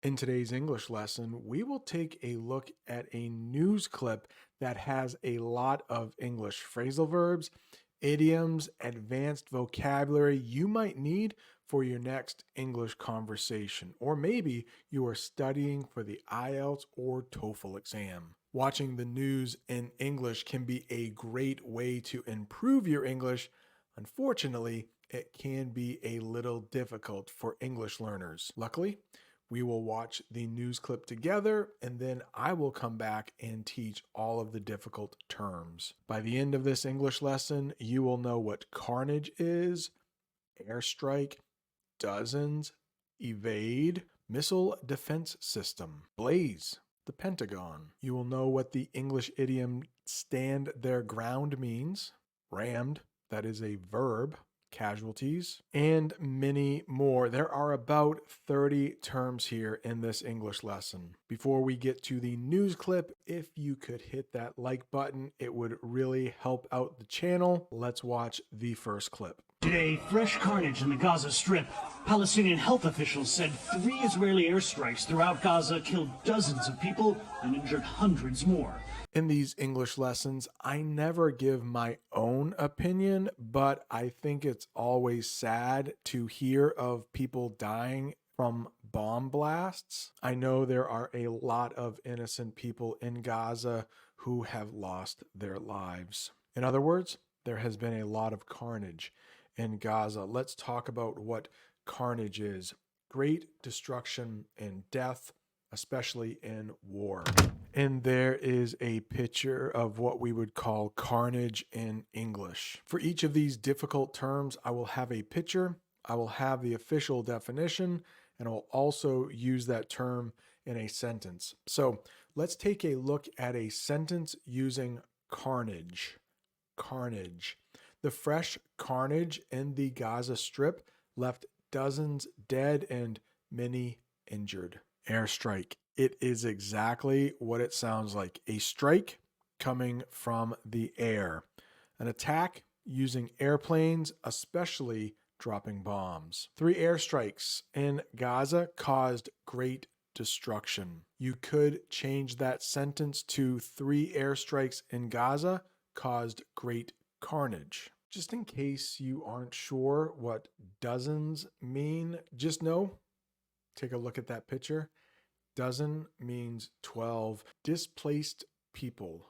In today's English lesson, we will take a look at a news clip that has a lot of English phrasal verbs, idioms, advanced vocabulary you might need for your next English conversation, or maybe you are studying for the IELTS or TOEFL exam. Watching the news in English can be a great way to improve your English. Unfortunately, it can be a little difficult for English learners. Luckily, we will watch the news clip together, and then I will come back and teach all of the difficult terms. By the end of this English lesson, you will know what carnage is, airstrike, dozens, evade, missile defense system, blaze, the Pentagon. You will know what the English idiom stand their ground means, rammed, that is a verb, casualties, and many more. There are about 30 terms here in this English lesson. Before we get to the news clip, if you could hit that like button, it would really help out the channel. Let's watch the first clip. Today, fresh carnage in the Gaza Strip. Palestinian health officials said 3 Israeli airstrikes throughout Gaza killed dozens of people and injured hundreds more. In these English lessons, I never give my own opinion, but I think it's always sad to hear of people dying from bomb blasts. I know there are a lot of innocent people in Gaza who have lost their lives. In other words, there has been a lot of carnage in Gaza. Let's talk about what carnage is. Great destruction and death, especially in war. And there is a picture of what we would call carnage in English. For each of these difficult terms, I will have a picture, I will have the official definition, and I will also use that term in a sentence. So let's take a look at a sentence using carnage. Carnage. The fresh carnage in the Gaza Strip left dozens dead and many injured. Airstrike. It is exactly what it sounds like. A strike coming from the air. An attack using airplanes, especially dropping bombs. 3 airstrikes in Gaza caused great destruction. You could change that sentence to 3 airstrikes in Gaza caused great carnage. Just in case you aren't sure what dozens mean, just know, take a look at that picture. Dozen means 12. Displaced people.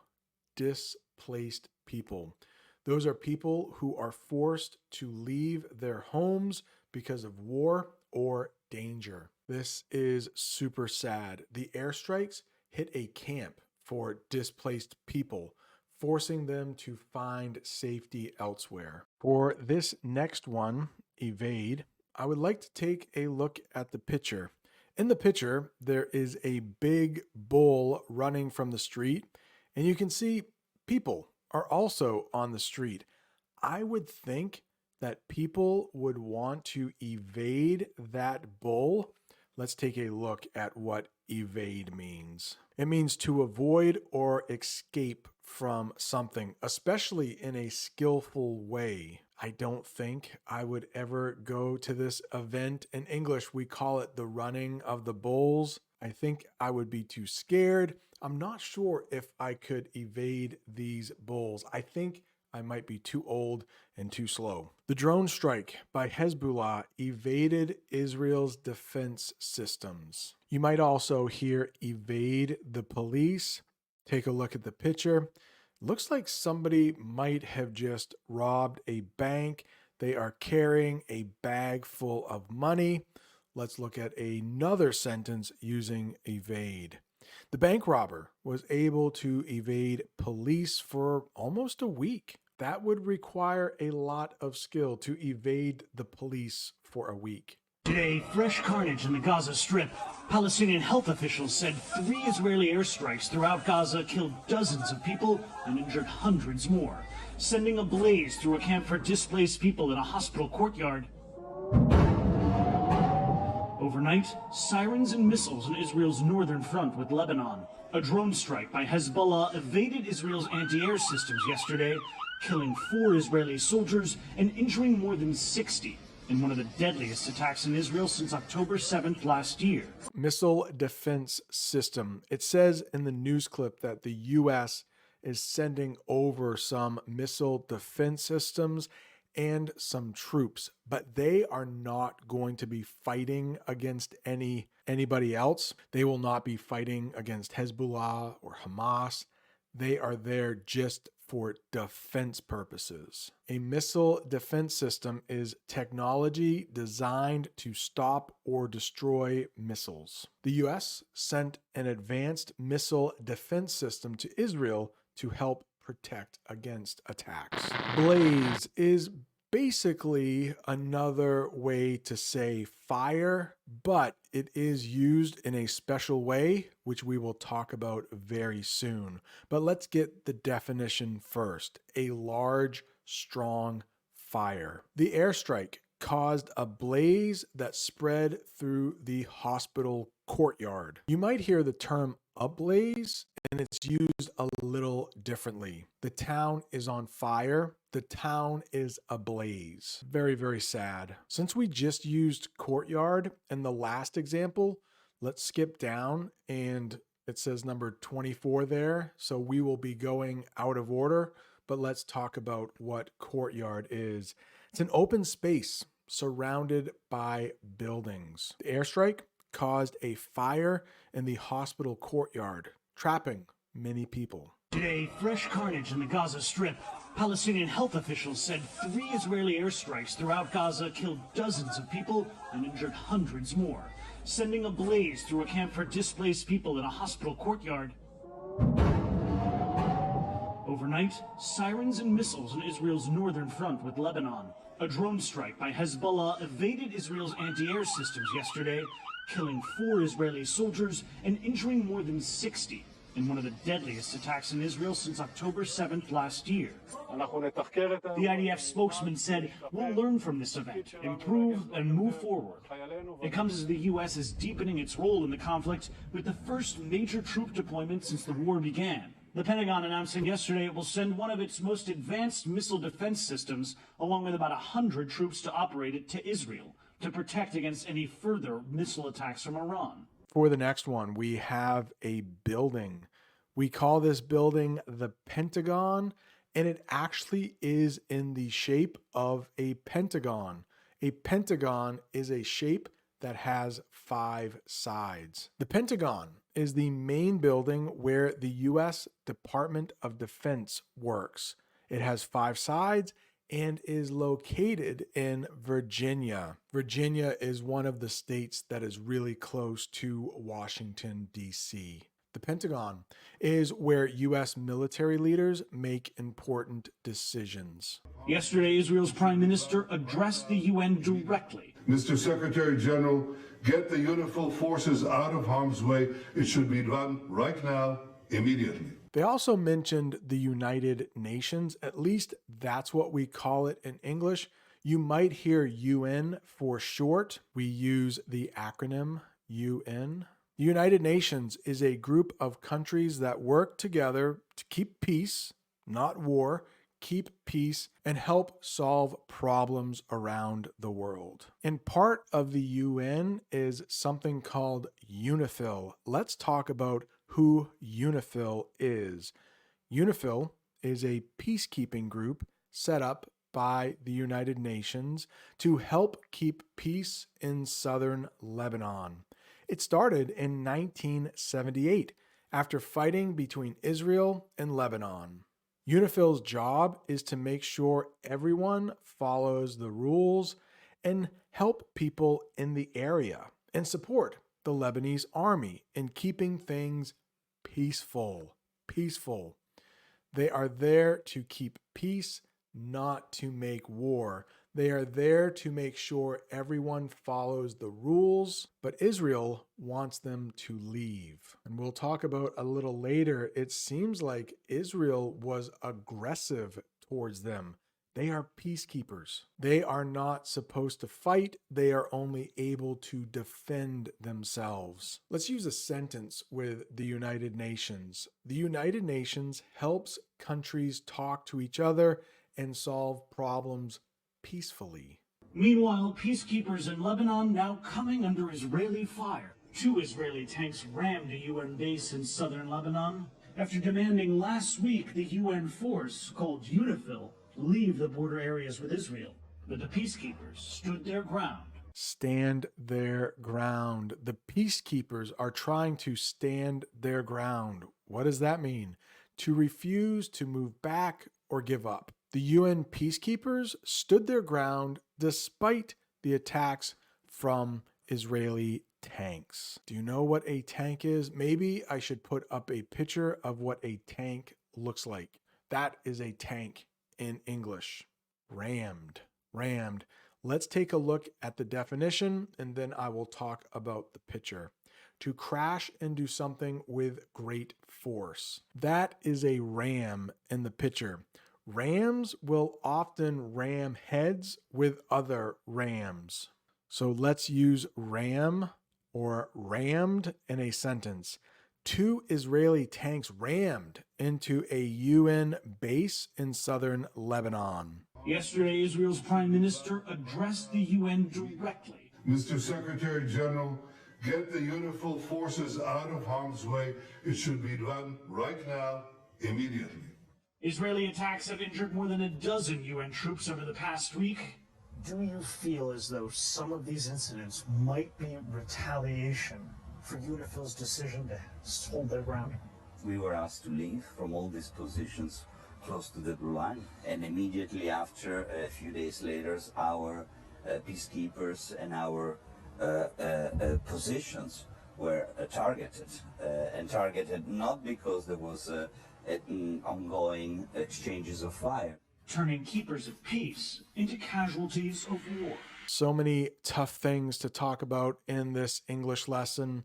Displaced people. Those are people who are forced to leave their homes because of war or danger. This is super sad. The airstrikes hit a camp for displaced people, forcing them to find safety elsewhere. For this next one, evade, I would like to take a look at the picture. In the picture, there is a big bull running from the street, and you can see people are also on the street. I would think that people would want to evade that bull. Let's take a look at what evade means. It means to avoid or escape from something, especially in a skillful way. I don't think I would ever go to this event. In English, we call it the running of the bulls. I think I would be too scared. I'm not sure if I could evade these bulls. I think I might be too old and too slow. The drone strike by Hezbollah evaded Israel's defense systems. You might also hear evade the police. Take a look at the picture. Looks like somebody might have just robbed a bank. They are carrying a bag full of money. Let's look at another sentence using evade. The bank robber was able to evade police for almost a week. That would require a lot of skill to evade the police for a week. Today, fresh carnage in the Gaza Strip. Palestinian health officials said 3 Israeli airstrikes throughout Gaza killed dozens of people and injured hundreds more, sending a blaze through a camp for displaced people in a hospital courtyard. Overnight, sirens and missiles on Israel's northern front with Lebanon. A drone strike by Hezbollah evaded Israel's anti-air systems yesterday, killing 4 Israeli soldiers and injuring more than 60. in one of the deadliest attacks in Israel since October 7th last year. Missile defense system. It says in the news clip that the U.S. is sending over some missile defense systems and some troops, but they are not going to be fighting against anybody else. They will not be fighting against Hezbollah or Hamas. They are there just for defense purposes. A missile defense system is technology designed to stop or destroy missiles. The US sent an advanced missile defense system to Israel to help protect against attacks. Blaze is basically another way to say fire, but it is used in a special way, which we will talk about very soon. But let's get the definition first. A large, strong fire. The airstrike caused a blaze that spread through the hospital courtyard. You might hear the term ablaze, and it's used a little differently. The town is on fire. The town is ablaze. Very, very sad. Since we just used courtyard in the last example, let's skip down, and it says number 24 there. So we will be going out of order, but let's talk about what courtyard is. It's an open space surrounded by buildings. The airstrike caused a fire in the hospital courtyard, trapping many people. Today, fresh carnage in the Gaza Strip. Palestinian health officials said 3 Israeli airstrikes throughout Gaza killed dozens of people and injured hundreds more, sending a blaze through a camp for displaced people in a hospital courtyard. Overnight, sirens and missiles on Israel's northern front with Lebanon. A drone strike by Hezbollah evaded Israel's anti-air systems yesterday, killing 4 Israeli soldiers and injuring more than 60 in one of the deadliest attacks in Israel since October 7th last year. The IDF spokesman said, "We'll learn from this event, improve, and move forward." It comes as the U.S. is deepening its role in the conflict with the first major troop deployment since the war began. The Pentagon announcing yesterday it will send one of its most advanced missile defense systems, along with about 100 troops to operate it to Israel, to protect against any further missile attacks from Iran. For the next one, we have a building. We call this building the Pentagon, and it actually is in the shape of a pentagon. A pentagon is a shape that has 5 sides. The Pentagon is the main building where the U.S. Department of Defense works. It has 5 sides and is located in Virginia. Virginia is one of the states that is really close to Washington, D.C. The Pentagon is where U.S. military leaders make important decisions. Yesterday, Israel's prime minister addressed the UN directly. Mr. Secretary General, get the UNIFIL forces out of harm's way. It should be done right now, immediately. They also mentioned the United Nations. At least that's what we call it in English. You might hear UN for short. We use the acronym UN. The United Nations is a group of countries that work together to keep peace, not war, keep peace, and help solve problems around the world. And part of the UN is something called UNIFIL. Let's talk about who UNIFIL is. UNIFIL is a peacekeeping group set up by the United Nations to help keep peace in southern Lebanon. It started in 1978 after fighting between Israel and Lebanon. UNIFIL's job is to make sure everyone follows the rules and help people in the area and support the Lebanese army in keeping things peaceful. They are there to keep peace, not to make war. They are there to make sure everyone follows the rules, but Israel wants them to leave. And we'll talk about a little later, it seems like Israel was aggressive towards them. They are peacekeepers. They are not supposed to fight. They are only able to defend themselves. Let's use a sentence with the United Nations. The United Nations helps countries talk to each other and solve problems peacefully. Meanwhile, peacekeepers in Lebanon now coming under Israeli fire. 2 Israeli tanks rammed a UN base in southern Lebanon after demanding last week the UN force, called UNIFIL, leave the border areas with Israel. But the peacekeepers stood their ground. Stand their ground. The peacekeepers are trying to stand their ground. What does that mean? To refuse to move back or give up. The UN peacekeepers stood their ground despite the attacks from Israeli tanks. Do you know what a tank is? Maybe I should put up a picture of what a tank looks like. That is a tank in English. Rammed. Rammed. Let's take a look at the definition and then I will talk about the picture. To crash into something with great force. That is a ram in the picture. Rams will often ram heads with other rams. So let's use ram or rammed in a sentence. 2 Israeli tanks rammed into a UN base in southern Lebanon. Yesterday, Israel's prime minister addressed the UN directly. Mr. Secretary General, get the UNIFIL forces out of harm's way. It should be done right now, immediately. Israeli attacks have injured more than a dozen UN troops over the past week. Do you feel as though some of these incidents might be retaliation for UNIFIL's decision to hold their ground? We were asked to leave from all these positions close to the blue line, and immediately after, a few days later, our peacekeepers and our positions were targeted, and targeted not because there was ongoing exchanges of fire. Turning keepers of peace into casualties of war. So many tough things to talk about in this English lesson.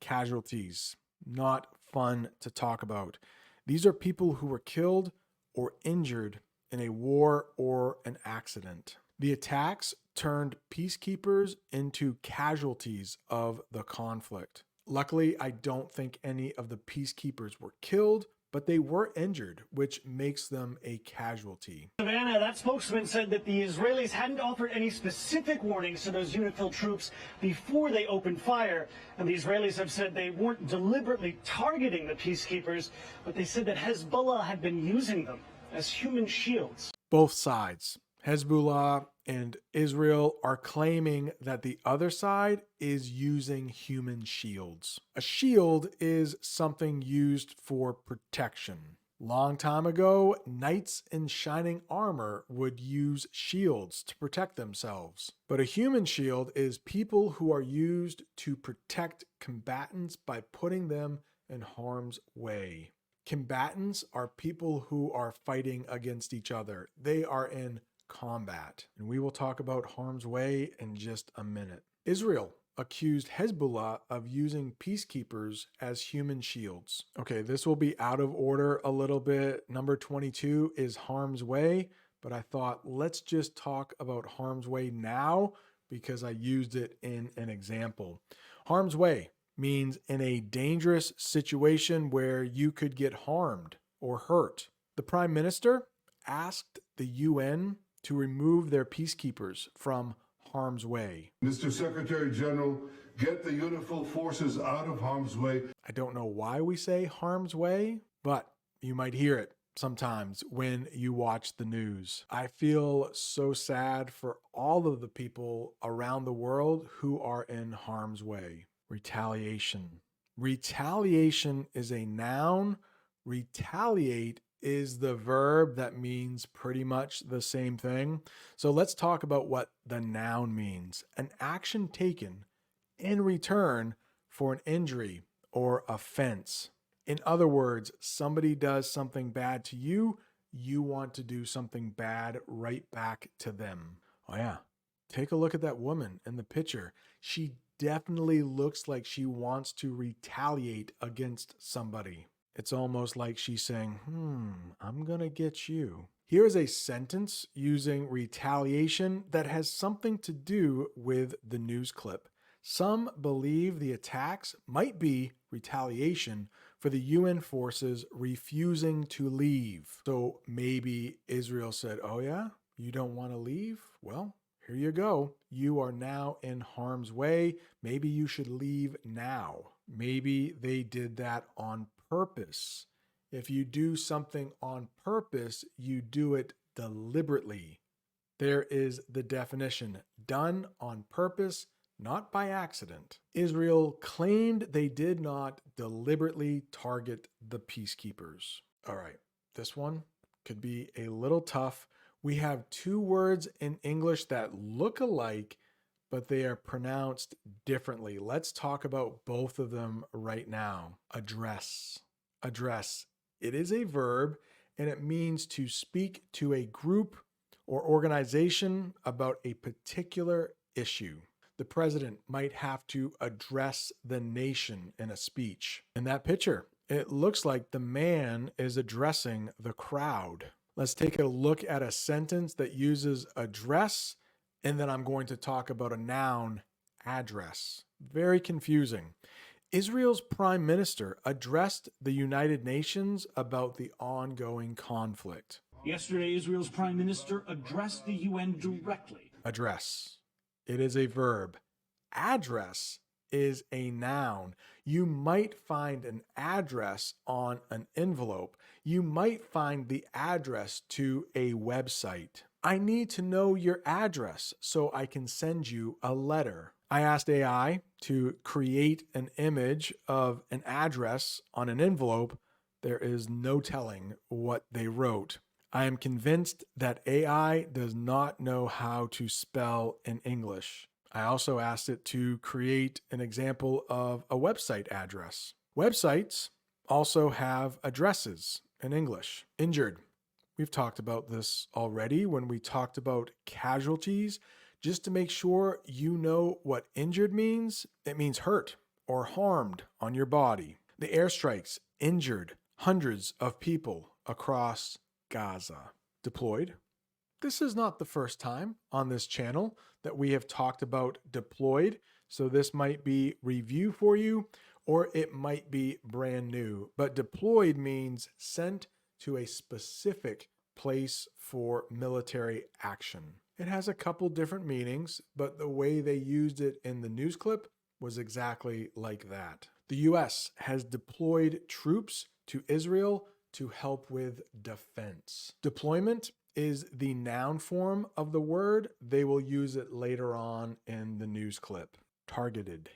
Casualties, not fun to talk about. These are people who were killed or injured in a war or an accident. The attacks turned peacekeepers into casualties of the conflict. Luckily, I don't think any of the peacekeepers were killed, but they were injured, which makes them a casualty. Savannah, that spokesman said that the Israelis hadn't offered any specific warnings to those UNIFIL troops before they opened fire. And the Israelis have said they weren't deliberately targeting the peacekeepers, but they said that Hezbollah had been using them as human shields. Both sides, Hezbollah and Israel, are claiming that the other side is using human shields. A shield is something used for protection. Long time ago, knights in shining armor would use shields to protect themselves. But a human shield is people who are used to protect combatants by putting them in harm's way. Combatants are people who are fighting against each other. They are in combat. And we will talk about harm's way in just a minute. Israel accused Hezbollah of using peacekeepers as human shields. Okay, this will be out of order a little bit. Number 22 is harm's way, but I thought let's just talk about harm's way now because I used it in an example. Harm's way means in a dangerous situation where you could get harmed or hurt. The Prime Minister asked the UN to remove their peacekeepers from harm's way. Mr. Secretary General, get the UNIFIL forces out of harm's way. I don't know why we say harm's way, but you might hear it sometimes when you watch the news. I feel so sad for all of the people around the world who are in harm's way. Retaliation. Retaliation is a noun. Retaliate is the verb that means pretty much the same thing. So let's talk about what the noun means. An action taken in return for an injury or offense. In other words, somebody does something bad to you, you want to do something bad right back to them. Oh yeah, take a look at that woman in the picture. She definitely looks like she wants to retaliate against somebody. It's almost like she's saying, I'm gonna get you. Here's a sentence using retaliation that has something to do with the news clip. Some believe the attacks might be retaliation for the UN forces refusing to leave. So maybe Israel said, oh yeah, you don't want to leave? Well, Here you go. You are now in harm's way. Maybe you should leave now. Maybe they did that on purpose. If you do something on purpose, you do it deliberately. There is the definition: done on purpose, not by accident. Israel claimed they did not deliberately target the peacekeepers. All right, this one could be a little tough. We have two words in English that look alike, but they are pronounced differently. Let's talk about both of them right now. Address. Address. It is a verb, and it means to speak to a group or organization about a particular issue. The president might have to address the nation in a speech. In that picture, it looks like the man is addressing the crowd. Let's take a look at a sentence that uses address, and then I'm going to talk about a noun, address. Very confusing. Israel's prime minister addressed the United Nations about the ongoing conflict. Yesterday, Israel's prime minister addressed the UN directly. Address. It is a verb. Address is a noun. You might find an address on an envelope. You might find the address to a website. I need to know your address so I can send you a letter. I asked AI to create an image of an address on an envelope. There is no telling what they wrote. I am convinced that AI does not know how to spell in English. I also asked it to create an example of a website address. Websites also have addresses in English. Injured. We've talked about this already when we talked about casualties. Just to make sure you know what injured means, it means hurt or harmed on your body. The airstrikes injured hundreds of people across Gaza. Deployed. This is not the first time on this channel that we have talked about deployed, so this might be review for you, or it might be brand new. But deployed means sent to a specific place for military action. It has a couple different meanings, but the way they used it in the news clip was exactly like that. The US has deployed troops to Israel to help with defense. Deployment is the noun form of the word. They will use it later on in the news clip. Targeted.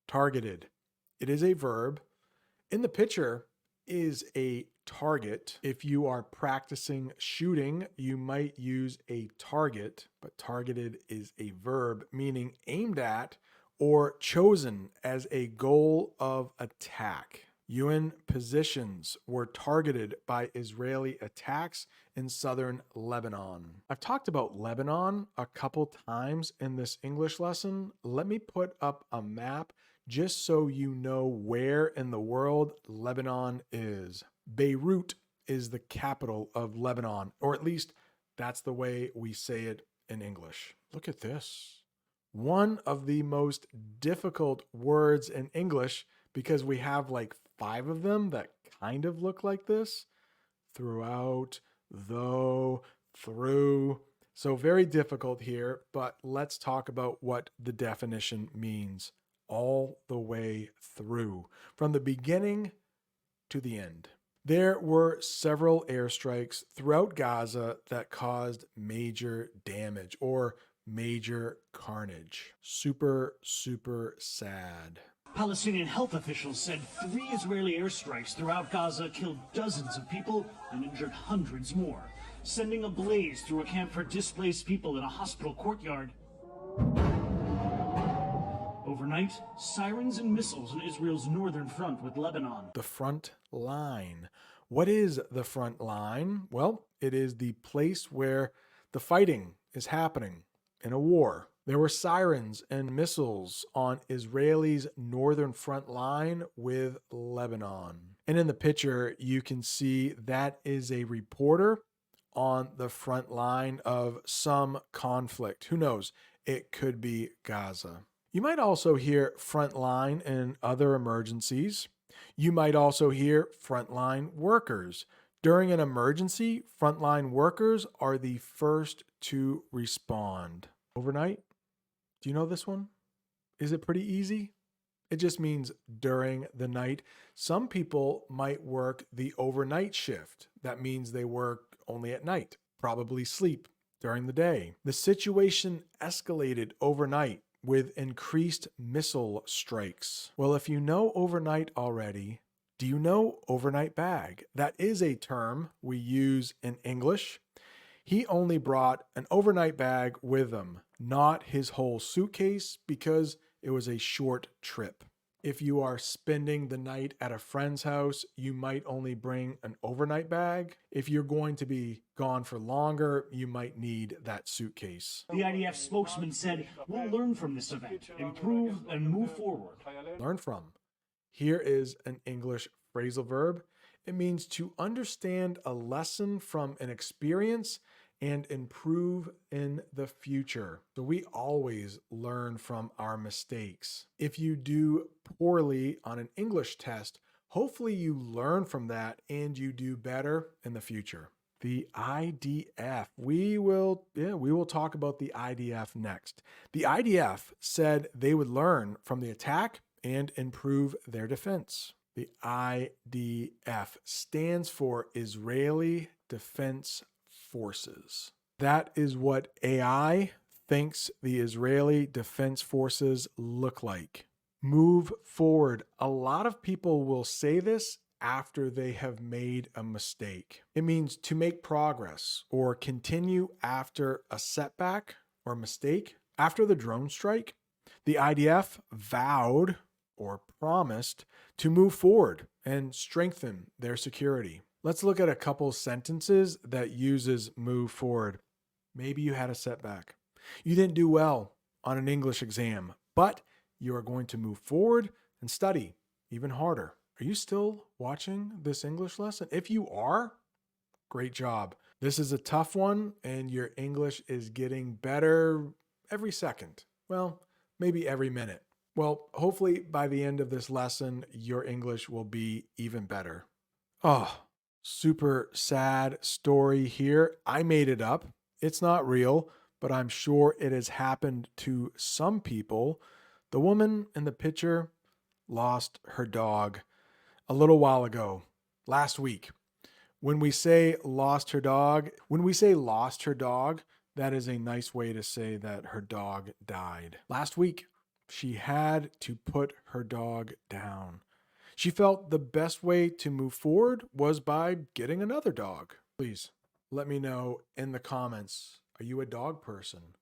Targeted. It is a verb. In the picture is a target. If you are practicing shooting, you might use a target, but targeted is a verb meaning aimed at or chosen as a goal of attack. UN positions were targeted by Israeli attacks in southern Lebanon. I've talked about Lebanon a couple times in this English lesson. Let me put up a map just so you know where in the world Lebanon is. Beirut is the capital of Lebanon, or at least that's the way we say it in English. Look at this. One of the most difficult words in English, because we have like 5 of them that kind of look like this. Throughout, though, through. So very difficult here, but let's talk about what the definition means. All the way through, from the beginning to the end. There were several airstrikes throughout Gaza that caused major damage or major carnage. Super, super sad. Palestinian health officials said 3 Israeli airstrikes throughout Gaza killed dozens of people and injured hundreds more, sending a blaze through a camp for displaced people in a hospital courtyard. Overnight, sirens and missiles in Israel's northern front with Lebanon. The front line. What is the front line? Well, it is the place where the fighting is happening in a war. There were sirens and missiles on Israel's northern front line with Lebanon. And in the picture, you can see that is a reporter on the front line of some conflict. Who knows? It could be Gaza. You might also hear frontline in other emergencies. You might also hear frontline workers. During an emergency, frontline workers are the first to respond. Overnight? Do you know this one? Is it pretty easy? It just means during the night. Some people might work the overnight shift. That means they work only at night, probably sleep during the day. The situation escalated overnight with increased missile strikes. Well, if you know overnight already, do you know overnight bag? That is a term we use in English. He only brought an overnight bag with him, not his whole suitcase, because it was a short trip. If you are spending the night at a friend's house, you might only bring an overnight bag. If you're going to be gone for longer, you might need that suitcase. The IDF spokesman said, "We'll learn from this event, improve, and move forward." Learn from. Here is an English phrasal verb. It means to understand a lesson from an experience and improve in the future. So we always learn from our mistakes. If you do poorly on an English test, hopefully you learn from that and you do better in the future. The IDF. We will talk about the IDF next. The IDF said they would learn from the attack and improve their defense. The IDF stands for Israeli Defense Forces. That is what AI thinks the Israeli Defense Forces look like. Move forward. A lot of people will say this after they have made a mistake. It means to make progress or continue after a setback or mistake. After the drone strike, the IDF vowed or promised to move forward and strengthen their security. Let's look at a couple sentences that uses move forward. Maybe you had a setback. You didn't do well on an English exam, but you are going to move forward and study even harder. Are you still watching this English lesson? If you are, great job. This is a tough one, and your English is getting better every second. Well, maybe every minute. Well, hopefully by the end of this lesson, your English will be even better. Oh, super sad story here. I made it up. It's not real, but I'm sure it has happened to some people. The woman in the picture lost her dog a little while ago, last week. When we say lost her dog, that is a nice way to say that her dog died. Last week, she had to put her dog down. She felt the best way to move forward was by getting another dog. Please let me know in the comments. Are you a dog person?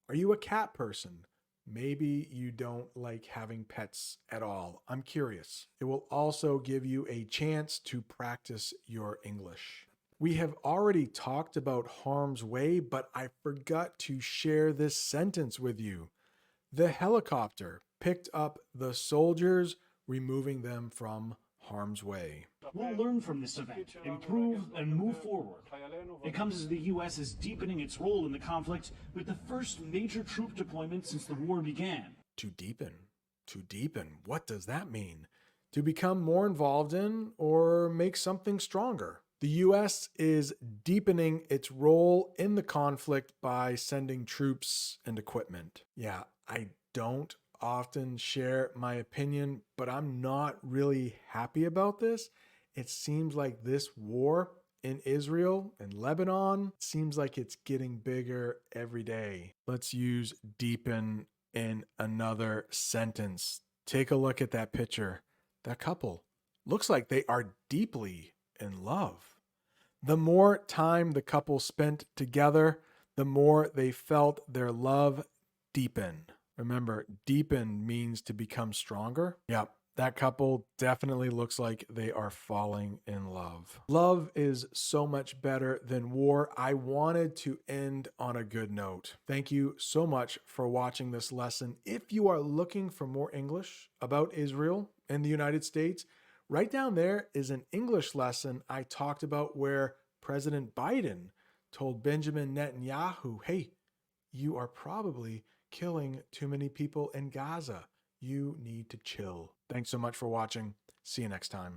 Are you a cat person? Maybe you don't like having pets at all. I'm curious. It will also give you a chance to practice your English. We have already talked about harm's way, but I forgot to share this sentence with you. The helicopter picked up the soldiers, removing them from harm's way. We'll learn from this event, improve, and move forward. It comes as the U.S. is deepening its role in the conflict with the first major troop deployment since the war began. To deepen. What does that mean? To become more involved in or make something stronger. The U.S. is deepening its role in the conflict by sending troops and equipment. Yeah, I don't often share my opinion, but I'm not really happy about this. It seems like this war in Israel and Lebanon seems like it's getting bigger every day. Let's use deepen in another sentence. Take a look at that picture. That couple looks like they are deeply in love. The more time the couple spent together, the more they felt their love deepen. Remember, deepen means to become stronger. Yep, that couple definitely looks like they are falling in love. Love is so much better than war. I wanted to end on a good note. Thank you so much for watching this lesson. If you are looking for more English about Israel and the United States, right down there is an English lesson I talked about where President Biden told Benjamin Netanyahu, hey, you are probably killing too many people in Gaza. You need to chill. Thanks so much for watching. See you next time.